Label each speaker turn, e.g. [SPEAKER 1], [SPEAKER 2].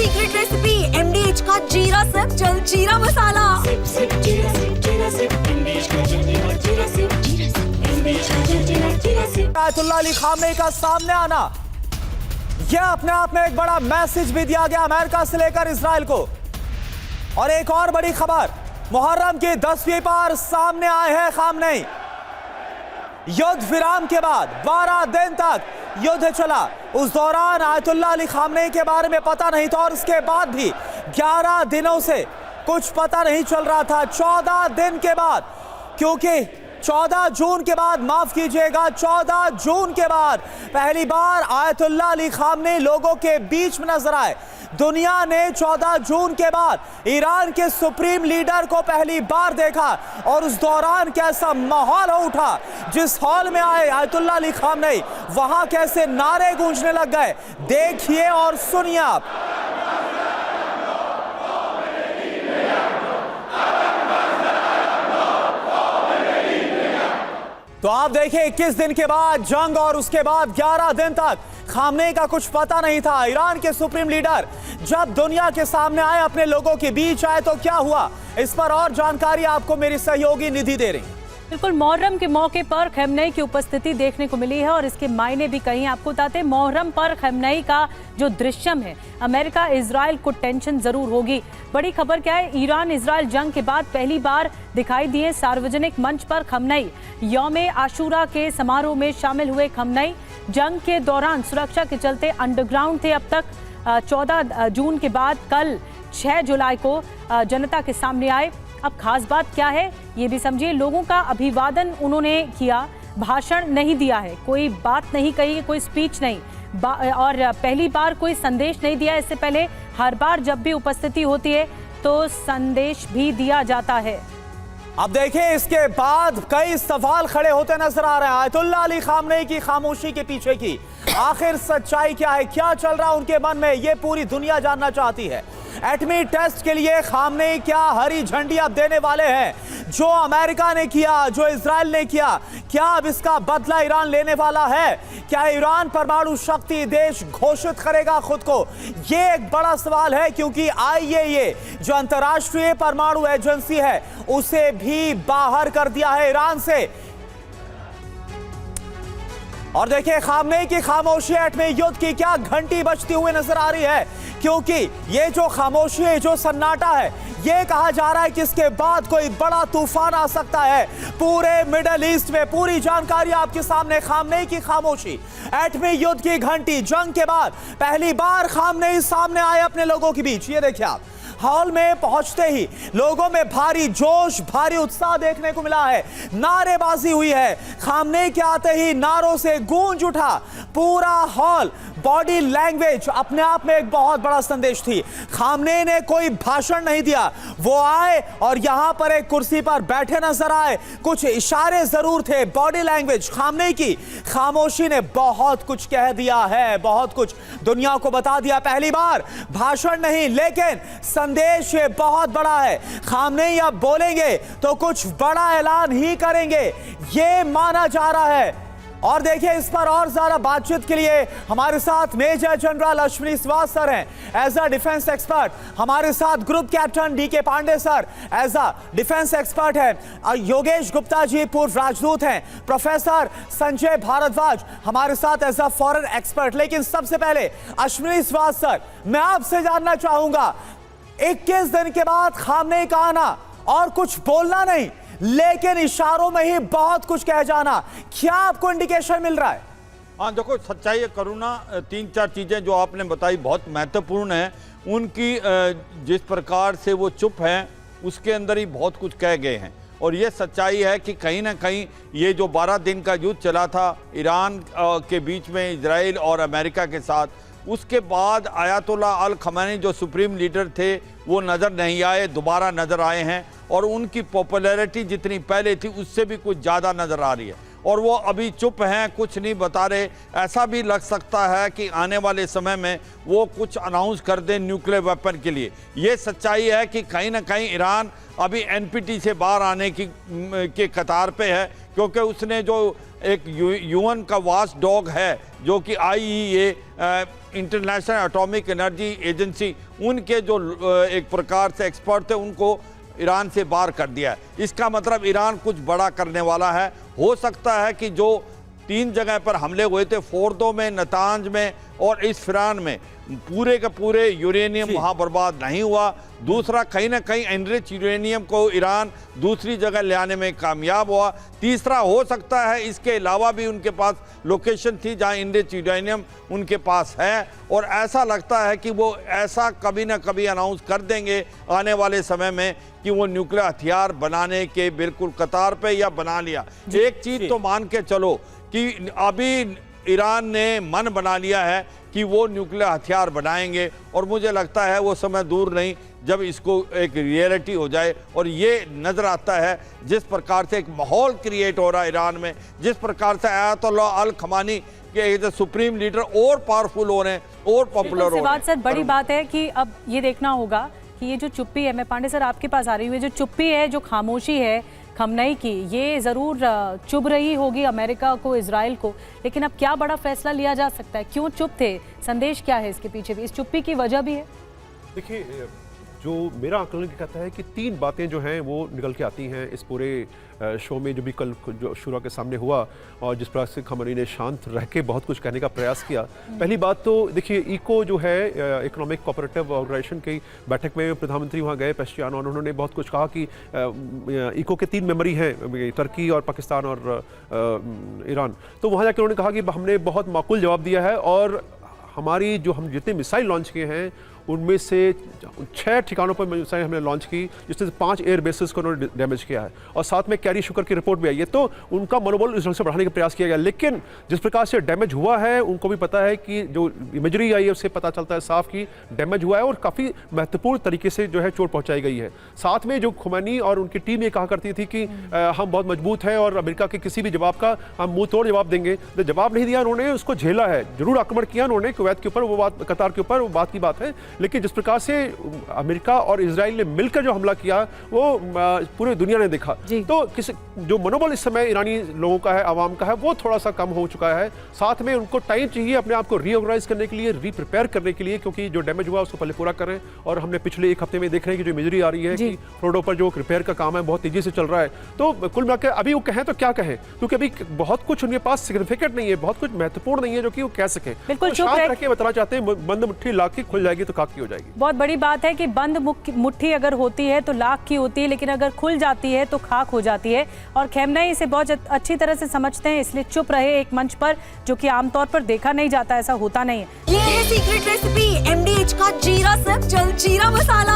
[SPEAKER 1] Secret recipe MDH का जीरा SIP जल जीरा मसाला।
[SPEAKER 2] आयतुल्लाह अली खामनेई का सामने आना, यह अपने आप में एक बड़ा मैसेज भी दिया गया अमेरिका से लेकर इजराइल को। और एक और बड़ी खबर, मुहर्रम की 10वीं पार सामने आए हैं खामनेई। युद्ध विराम के बाद 12 दिन तक युद्ध चला, उस दौरान आयतुल्लाह अली खामनेई के बारे में पता नहीं था और इसके बाद भी 11 दिनों से कुछ पता नहीं चल रहा था। 14 दिन के बाद, क्योंकि 14 जून के बाद, माफ कीजिएगा, 14 जून के बाद पहली बार आयतुल्लाह अली खामनेई लोगों के बीच में नजर आए। दुनिया ने 14 जून के बाद ईरान के सुप्रीम लीडर को पहली बार देखा और उस दौरान कैसा माहौल हो उठा। जिस हॉल में आए आयतुल्लाह अली खामनेई, वहां कैसे नारे गूंजने लग गए, देखिए और सुनिए आप। तो आप देखिए 21 दिन के बाद जंग और उसके बाद 11 दिन तक खामनेई का कुछ पता नहीं था। ईरान के सुप्रीम लीडर जब दुनिया के सामने आए, अपने लोगों के बीच आए, तो क्या हुआ, इस पर और जानकारी आपको मेरी सहयोगी निधि दे रही।
[SPEAKER 3] बिल्कुल, मुहर्रम के मौके पर खamenei की उपस्थिति देखने को मिली है और इसके मायने भी कहीं आपको बताते हैं। मुहर्रम पर खamenei का जो दृश्यम है, अमेरिका इजराइल को टेंशन जरूर होगी। बड़ी खबर क्या है, ईरान इजराइल जंग के बाद पहली बार दिखाई दिए सार्वजनिक मंच पर खamenei। यौम आशूरा के समारोह में शामिल हुए खamenei जंग के दौरान सुरक्षा के चलते अंडरग्राउंड थे। अब तक 14 जून के बाद कल 6 जुलाई को जनता के सामने आए। अब खास बात क्या है ये भी समझिए। लोगों का अभिवादन उन्होंने किया, भाषण नहीं दिया है, कोई बात नहीं कही, कोई स्पीच नहीं, और पहली बार कोई संदेश नहीं दिया। इससे पहले हर बार जब भी उपस्थिति होती है तो संदेश भी दिया जाता है।
[SPEAKER 2] अब देखिए, इसके बाद कई सवाल खड़े होते नजर आ रहे हैं आयतुल्लाह अली खामनेई की खामोशी के पीछे की आखिर सच्चाई क्या है, क्या चल रहा है उनके मन में, ये पूरी दुनिया जानना चाहती है। एटमी टेस्ट के लिए खामनेई क्या हरी झंडी अब देने वाले हैं? जो अमेरिका ने किया, जो इजराइल ने किया, क्या अब इसका बदला ईरान लेने वाला है? क्या ईरान परमाणु शक्ति देश घोषित करेगा खुद को? ये एक बड़ा सवाल है, क्योंकि IAEA जो अंतर्राष्ट्रीय परमाणु एजेंसी है, उसे भी बाहर कर दिया है ईरान से। और देखिए, खामनेई की खामोशी एटमी युद्ध की क्या घंटी बजती हुई नजर आ रही है, क्योंकि ये जो खामोशी है, जो सन्नाटा है, ये कहा जा रहा है कि इसके बाद कोई बड़ा तूफान आ सकता है पूरे मिडल ईस्ट में। पूरी जानकारी आपके सामने, खामनेई की खामोशी, एटमी युद्ध की घंटी, जंग के बाद पहली बार खामनेई सामने आए अपने लोगों के बीच। ये देखिए आप, हॉल में पहुंचते ही लोगों में भारी जोश, भारी उत्साह देखने को मिला है, नारेबाजी हुई है। खामनेई के आते ही नारों से गूंज उठा पूरा हॉल। बॉडी लैंग्वेज अपने आप में एक बहुत बड़ा संदेश थी। खामनेई ने कोई भाषण नहीं दिया, वो आए और यहां पर एक कुर्सी पर बैठे नजर आए, कुछ इशारे जरूर थे। बॉडी लैंग्वेज, खामनेई की खामोशी ने बहुत कुछ कह दिया है, बहुत कुछ दुनिया को बता दिया। पहली बार भाषण नहीं, लेकिन संदेश ये बहुत बड़ा है। खामनेई अब बोलेंगे तो कुछ बड़ा ऐलान ही करेंगे, ये माना जा रहा है। और देखिए, इस पर और ज्यादा बातचीत के लिए हमारे साथ major general Ashwini Srivastava sir हैं एज अ डिफेंस एक्सपर्ट, हमारे साथ group captain DK Pandey sir as a defence expert हैं, योगेश गुप्ता जी पूर्व राजदूत हैं, प्रोफेसर संजय भारद्वाज हमारे साथ एज अ फॉरेन एक्सपर्ट। लेकिन सबसे पहले अश्विनी श्रीवास्तव सर, मैं आपसे जानना चाहूंगा, 21 दिन के बाद खामनेई का आना और कुछ बोलना नहीं, लेकिन इशारों में ही बहुत कुछ कह जाना, क्या आपको इंडिकेशन मिल रहा है?
[SPEAKER 4] हाँ देखो, सच्चाई है करुणा, 3-4 चीज़ें जो आपने बताई बहुत महत्वपूर्ण है। उनकी जिस प्रकार से वो चुप हैं, उसके अंदर ही बहुत कुछ कह गए हैं। और ये सच्चाई है कि कहीं ना कहीं ये जो 12 दिन का युद्ध चला था ईरान के बीच में, इजराइल और अमेरिका के साथ, उसके बाद आयतुल्लाह अल खamenei जो सुप्रीम लीडर थे वो नज़र नहीं आए, दोबारा नज़र आए हैं। और उनकी पॉपुलैरिटी जितनी पहले थी उससे भी कुछ ज़्यादा नज़र आ रही है, और वो अभी चुप हैं, कुछ नहीं बता रहे। ऐसा भी लग सकता है कि आने वाले समय में वो कुछ अनाउंस कर दें न्यूक्लियर वेपन के लिए। ये सच्चाई है कि कहीं ना कहीं ईरान अभी NPT से बाहर आने के कतार पे है, क्योंकि उसने जो एक UN का वाच डॉग है जो कि IAEA international atomic energy agency, उनके जो एक प्रकार से एक्सपर्ट थे, उनको ईरान से बाहर कर दिया है। इसका मतलब ईरान कुछ बड़ा करने वाला है। हो सकता है कि जो 3 जगह पर हमले हुए थे, फोर्दो में, नतांज में और इस्फरान में, पूरे के पूरे यूरेनियम वहां बर्बाद नहीं हुआ। दूसरा, कहीं ना कहीं एनरिच यूरेनियम को ईरान दूसरी जगह ले आने में कामयाब हुआ। तीसरा, हो सकता है इसके अलावा भी उनके पास लोकेशन थी जहां एनरिच यूरेनियम उनके पास है, और ऐसा लगता है कि वो ऐसा कभी ना कभी अनाउंस कर देंगे आने वाले समय में कि वो न्यूक्लियर हथियार बनाने के बिल्कुल कतार पे या बना लिया। एक चीज तो मान के चलो कि अभी ईरान ने मन बना लिया है कि वो न्यूक्लियर हथियार बनाएंगे, और मुझे लगता है वो समय दूर नहीं जब इसको एक रियलिटी हो जाए। और ये नज़र आता है जिस प्रकार से एक माहौल क्रिएट हो रहा है ईरान में, जिस प्रकार से आयतुल्लाह अल खमानी के सुप्रीम लीडर और पावरफुल हो रहे हैं और पॉपुलर हो रहे हैं।
[SPEAKER 3] सर, बड़ी बात है कि अब ये देखना होगा कि ये जो चुप्पी है, मैं पांडे सर आपके पास आ रही हूँ, जो चुप्पी है, जो खामोशी है खमनई की, ये ज़रूर चुभ रही होगी अमेरिका को, इजराइल को, लेकिन अब क्या बड़ा फैसला लिया जा सकता है? क्यों चुप थे? संदेश क्या है इसके पीछे भी? इस चुप्पी की वजह भी है?
[SPEAKER 5] देखिए, जो मेरा आकलन कहता है कि 3 बातें जो हैं वो निकल के आती हैं इस पूरे शो में, जो भी कल जो शुरा के सामने हुआ और जिस प्रकार से खमनी ने शांत रह के बहुत कुछ कहने का प्रयास किया। पहली बात तो देखिए, इको जो है इकोनॉमिक कोऑपरेटिव ऑर्गेनाइजेशन की बैठक में प्रधानमंत्री वहाँ गए पेस्टियानो, और उन्होंने बहुत कुछ कहा कि इको के 3 मेंबरी हैं, तुर्की और पाकिस्तान और ईरान। तो वहाँ जाकर उन्होंने कहा कि हमने बहुत माकूल जवाब दिया है, और हमारी जो हम जितने मिसाइल लॉन्च किए हैं उनमें से 6 ठिकानों पर मिसाइल हमने लॉन्च की, जिससे 5 एयर बेसेस को उन्होंने डैमेज किया है, और साथ में कैरी शुकर की रिपोर्ट भी आई है। तो उनका मनोबल इस ढंग से बढ़ाने का प्रयास किया गया, लेकिन जिस प्रकार से डैमेज हुआ है उनको भी पता है कि जो इमेजरी आई है उससे पता चलता है साफ कि डैमेज हुआ है और काफ़ी महत्वपूर्ण तरीके से जो है चोट पहुँचाई गई है। साथ में जो खुमैनी और उनकी टीम ये कहा करती थी कि हम बहुत मजबूत हैं और अमेरिका के किसी भी जवाब का हम मुंह तोड़ जवाब देंगे। तो जवाब नहीं दिया उन्होंने, उसको झेला है, जरूर आक्रमण किया उन्होंने कुवैत के ऊपर, वो बात कतार के ऊपर, वो बात की बात है, लेकिन जिस प्रकार से अमेरिका और इजराइल ने मिलकर जो हमला किया वो पूरी दुनिया ने देखा। तो जो मनोबल इस समय ईरानी लोगों का है, आवाम का है, वो थोड़ा सा कम हो चुका है। साथ में उनको टाइम चाहिए अपने आप को रीऑर्गेनाइज करने के लिए, रीप्रिपेयर करने के लिए, क्योंकि जो डैमेज हुआ उसको पहले पूरा करें। और हमने पिछले 1 हफ्ते में देख रहे हैं कि जो इमेजरी आ रही है कि फोर्डो पर जो रिपेयर का काम है बहुत तेजी से चल रहा है। तो कुल मिलाकर अभी वो कहें तो क्या कहें, क्योंकि अभी बहुत कुछ उनके पास सिग्निफिकेंट नहीं है, बहुत कुछ महत्वपूर्ण नहीं है जो कि वो कह सके।
[SPEAKER 3] बिल्कुल
[SPEAKER 5] शांत रह के बताना चाहते हैं, बंद मुट्ठी लाख की खुल जाएगी तो काकी हो जाएगी।
[SPEAKER 3] बहुत बड़ी बात है कि बंद मुट्ठी अगर होती है तो लाख की होती है, लेकिन अगर खुल जाती है तो खाक हो जाती है। और खमेनी इसे बहुत अच्छी तरह से समझते हैं, इसलिए चुप रहे एक मंच पर, जो कि आमतौर पर देखा नहीं जाता, ऐसा होता नहीं है।
[SPEAKER 1] ये है सीक्रेट रेसिपी MDH का जीरा सब्ज जलजीरा मसाला।